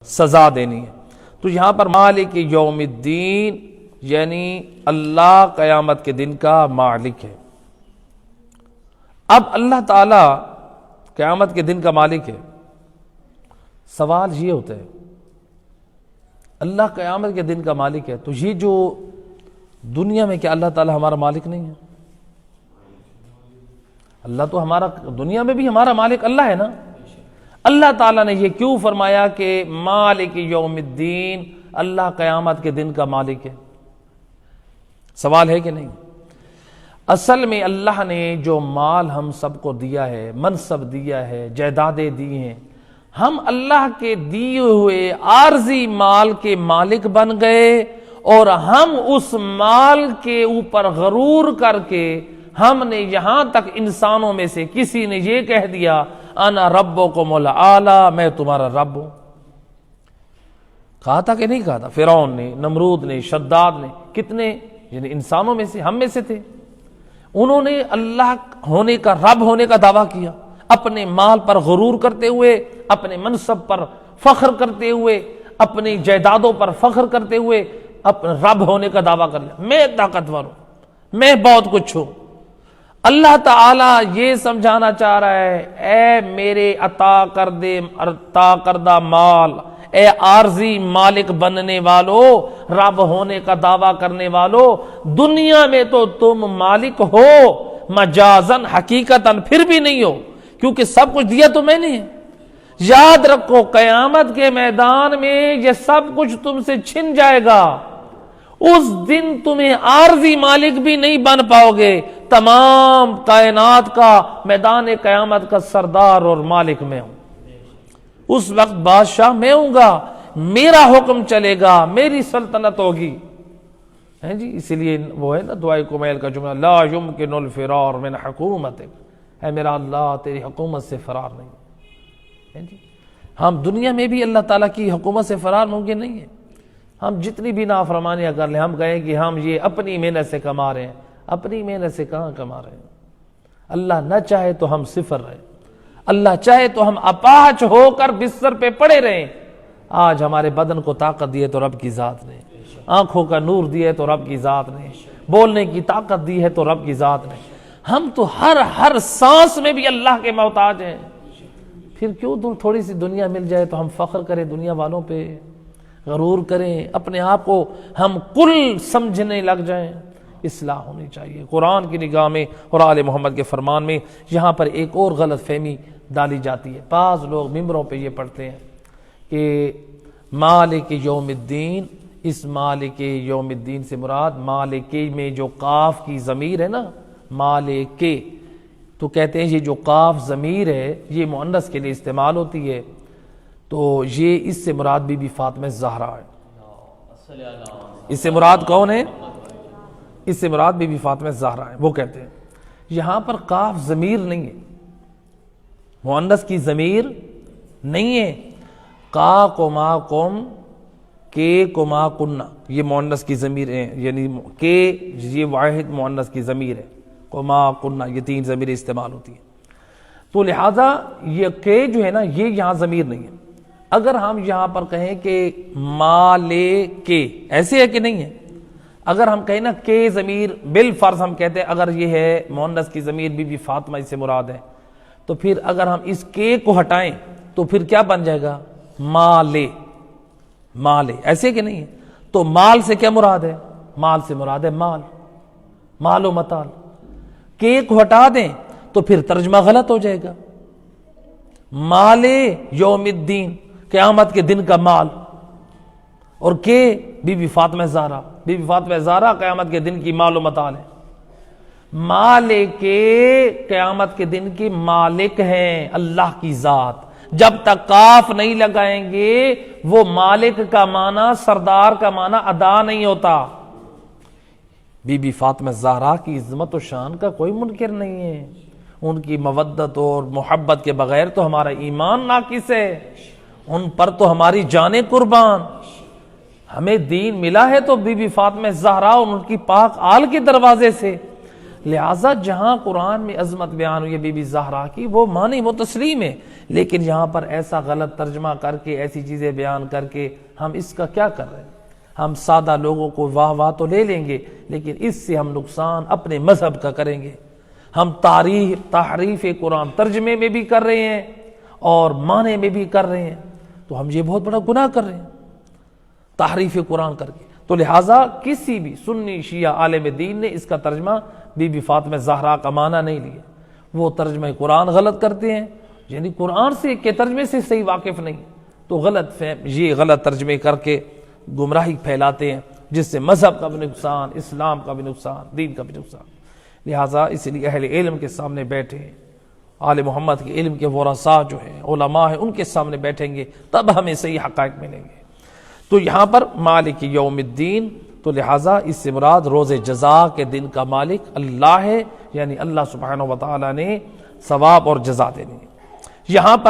سزا دینی ہے۔ تو یہاں پر مالک یوم الدین یعنی اللہ قیامت کے دن کا مالک ہے۔ اب اللہ تعالی قیامت کے دن کا مالک ہے، سوال یہ ہوتا ہے اللہ قیامت کے دن کا مالک ہے تو یہ جو دنیا میں کیا اللہ تعالی ہمارا مالک نہیں ہے؟ اللہ تو ہمارا دنیا میں بھی ہمارا مالک اللہ ہے نا۔ اللہ تعالیٰ نے یہ کیوں فرمایا کہ مالک یوم الدین، اللہ قیامت کے دن کا مالک ہے؟ سوال ہے کہ نہیں؟ اصل میں اللہ نے جو مال ہم سب کو دیا ہے، منصب دیا ہے، جائیدادیں دی ہیں، ہم اللہ کے دیے ہوئے عارضی مال کے مالک بن گئے اور ہم اس مال کے اوپر غرور کر کے ہم نے یہاں تک انسانوں میں سے کسی نے یہ کہہ دیا انا ربکم الاعلی، میں تمہارا رب ہوں۔ کہا تھا کہ نہیں کہا تھا؟ فرعون نے، نمرود نے، شداد نے، کتنے یعنی انسانوں میں سے، ہم میں سے تھے، انہوں نے اللہ ہونے کا، رب ہونے کا دعویٰ کیا، اپنے مال پر غرور کرتے ہوئے، اپنے منصب پر فخر کرتے ہوئے، اپنی جائیدادوں پر فخر کرتے ہوئے اپنے رب ہونے کا دعویٰ کر لیا، میں طاقتور ہوں، میں بہت کچھ ہوں۔ اللہ تعالیٰ یہ سمجھانا چاہ رہا ہے اے میرے عطا کردہ مال، اے عارضی مالک بننے والو، رب ہونے کا دعویٰ کرنے والو، دنیا میں تو تم مالک ہو مجازن، حقیقتاً پھر بھی نہیں ہو، کیونکہ سب کچھ دیا تو میں نے ہے۔ یاد رکھو قیامت کے میدان میں یہ سب کچھ تم سے چھن جائے گا، اس دن تمہیں عارضی مالک بھی نہیں بن پاؤ گے، تمام کائنات کا، میدان قیامت کا سردار اور مالک میں ہوں، اس وقت بادشاہ میں ہوں گا، میرا حکم چلے گا، میری سلطنت ہوگی، ہیں جی۔ اسی لیے وہ ہے نا دعائے کمیل کا جملہ، لا یمکن الفرار من حکومتک، اے میرا اللہ تیری حکومت سے فرار نہیں ہے جی۔ ہم دنیا میں بھی اللہ تعالیٰ کی حکومت سے فرار ممکن نہیں ہے۔ ہم جتنی بھی نافرمانیاں کر لیں، ہم کہیں کہ ہم یہ اپنی محنت سے کما رہے ہیں، اپنی محنت سے کہاں کما رہے ہیں؟ اللہ نہ چاہے تو ہم صفر رہیں، اللہ چاہے تو ہم اپاہج ہو کر بستر پہ پڑے رہیں۔ آج ہمارے بدن کو طاقت دی ہے تو رب کی ذات نے، آنکھوں کا نور دیا ہے تو رب کی ذات نے، بولنے کی طاقت دی ہے تو رب کی ذات نے۔ ہم تو ہر سانس میں بھی اللہ کے محتاج ہیں، پھر کیوں تھوڑی سی دنیا مل جائے تو ہم فخر کریں، دنیا والوں پہ غرور کریں، اپنے آپ کو ہم کل سمجھنے لگ جائیں؟ اصلاح ہونی چاہیے قرآن کی نگاہ میں اور آل محمد کے فرمان میں۔ یہاں پر ایک اور غلط فہمی ڈالی جاتی ہے، بعض لوگ ممبروں پہ یہ پڑھتے ہیں کہ مالک یوم الدین، اس مالک یوم الدین سے مراد مالک میں جو قاف کی ضمیر ہے نا، مالک، تو کہتے ہیں یہ جو قاف ضمیر ہے یہ مؤنث کے لیے استعمال ہوتی ہے، تو یہ اس سے مراد بی بی فاطمہ زہرا ہے۔ اس سے مراد کون ہے؟ اس سے مراد بی بی فاطمہ زہرا ہے۔ وہ کہتے ہیں یہاں پر قاف ضمیر نہیں ہے، مؤنث کی ضمیر نہیں ہے، کا کما کم، کے کما کننا، یہ مؤنث کی ضمیر ہے، یعنی کے یہ واحد مؤنث کی ضمیر ہے، کما کننا یہ تین ضمیریں استعمال ہوتی ہیں، تو لہذا یہ کے جو ہے نا یہ یہاں ضمیر نہیں ہے۔ اگر ہم یہاں پر کہیں کہ مالے کے، ایسے ہے کہ نہیں ہے؟ اگر ہم کہیں نا کہ ضمیر، بالفرض ہم کہتے ہیں اگر یہ ہے مؤنث کی ضمیر بی بی فاطمہ اس سے مراد ہے، تو پھر اگر ہم اس کے کو ہٹائیں تو پھر کیا بن جائے گا؟ مالے، مالے، ایسے کہ نہیں ہے؟ تو مال سے کیا مراد ہے؟ مال سے مراد ہے مال، مال و متال۔ کے کو ہٹا دیں تو پھر ترجمہ غلط ہو جائے گا، مال یوم الدین، قیامت کے دن کا مال، اور کے بی بی فاطمہ زہرا، بی بی فاطمہ زہرا قیامت کے دن کی مال و متال ہے۔ مالک قیامت کے دن کی مالک ہیں اللہ کی ذات، جب تک کاف نہیں لگائیں گے وہ مالک کا معنی، سردار کا معنی ادا نہیں ہوتا۔ بی بی فاطمہ زہرا کی عظمت و شان کا کوئی منکر نہیں ہے، ان کی مودت اور محبت کے بغیر تو ہمارا ایمان ناقص ہے، ان پر تو ہماری جانیں قربان۔ ہمیں دین ملا ہے تو بی بی فاطمہ زہرا اور ان کی پاک آل کے دروازے سے، لہٰذا جہاں قرآن میں عظمت بیان ہوئی ہے بی بی زہرا کی، وہ معنی وہ تسلیم ہے، لیکن یہاں پر ایسا غلط ترجمہ کر کے ایسی چیزیں بیان کر کے ہم اس کا کیا کر رہے ہیں؟ ہم سادہ لوگوں کو واہ واہ تو لے لیں گے، لیکن اس سے ہم نقصان اپنے مذہب کا کریں گے۔ ہم تحریف قرآن ترجمے میں بھی کر رہے ہیں اور معنی میں بھی کر رہے ہیں، تو ہم یہ بہت بڑا گناہ کر رہے ہیں تحریف قرآن کر کے۔ تو لہٰذا کسی بھی سنی شیعہ عالم دین نے اس کا ترجمہ بی بی فاطمہ زہرا کا معنی نہیں لیا، وہ ترجمہ قرآن غلط کرتے ہیں، یعنی قرآن سے کے ترجمے سے صحیح واقف نہیں، تو غلط فہم یہ غلط ترجمے کر کے گمراہی پھیلاتے ہیں، جس سے مذہب کا بھی نقصان، اسلام کا بھی نقصان، دین کا بھی نقصان۔ لہٰذا اس لیے اہل علم کے سامنے بیٹھے، آل محمد کے علم کے ورثاء جو ہیں، علماء ہیں، ان کے سامنے بیٹھیں گے تب ہمیں صحیح حقائق ملیں گے۔ تو یہاں پر مالک یوم الدین، تو لہٰذا اس سے مراد روز جزا کے دن کا مالک اللہ ہے، یعنی اللہ سبحانہ و تعالی نے ثواب اور جزا دینی ہے۔ یہاں پر